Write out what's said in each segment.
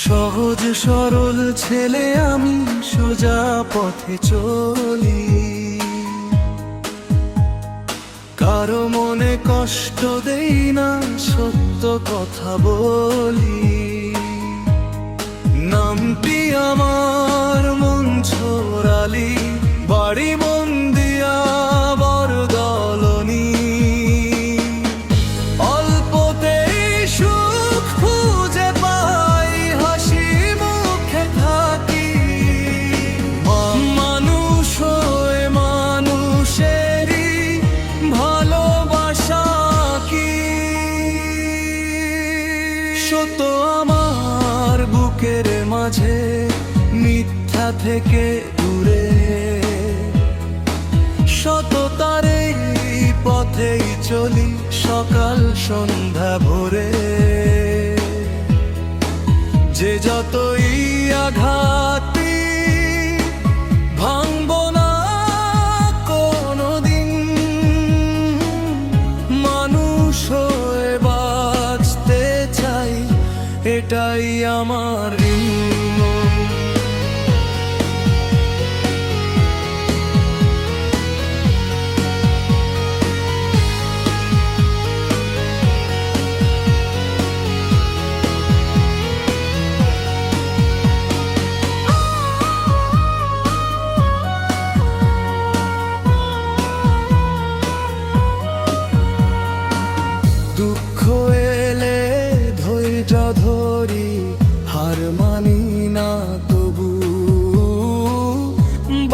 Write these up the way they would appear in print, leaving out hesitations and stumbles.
সহজ সরল ছেলে আমি, সোজা পথে চলি। কারো মনে কষ্ট দেই না, সত্য কথা বলি। নামটি আমার মনছোর আলী, বাড়ি মন্দিয়া বরদলনি। অল্পতেই সুখ খুঁজে পাই, হাসি মুখে থাকি। মানুষ হয়ে মানুষেরই ভালোবাসা কি? সত্য আমার বুকের মাঝে, মিথ্যা থেকে দূরে। সততার এই পথেই চলি, সকাল সন্ধ্যা ভোরে। যে যতই আঘাতি, ভাঙব না কোনোদিন। মানুষ হয়ে বাঁচতে চাই, এটাই আমার ঋণ। দুঃখ এলে ধৈর্য ধরি, হার মানি না তবু।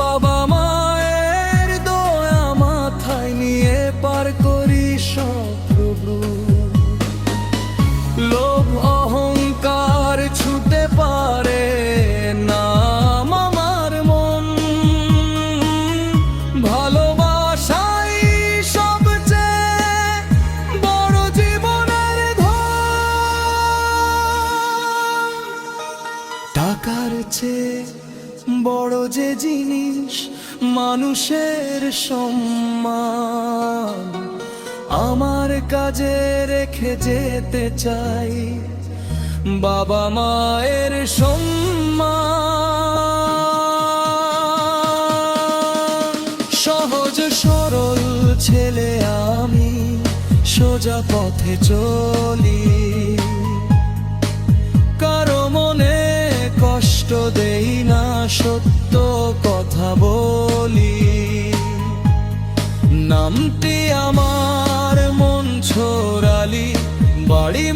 বাবা মায়ের দয়া মাথায় নিয়ে পার করি সব প্রভু। লোভ অহংকার ছুতে পারে না আমার মন। ভালোবাসাই সবচেয়ে বড় জীবনের ধন। টাকার চেয়ে বড় যে জিনিস, মানুষের সম্মান। আমার কাজে রেখে যেতে চাই বাবা মায়ের সম্মান। সহজ সরল ছেলে আমি, সোজা পথে চলি। কারো মনে কষ্ট দেই না, সত্য কথা বলি। নামটি আমার মনছোর আলী, বাড়ি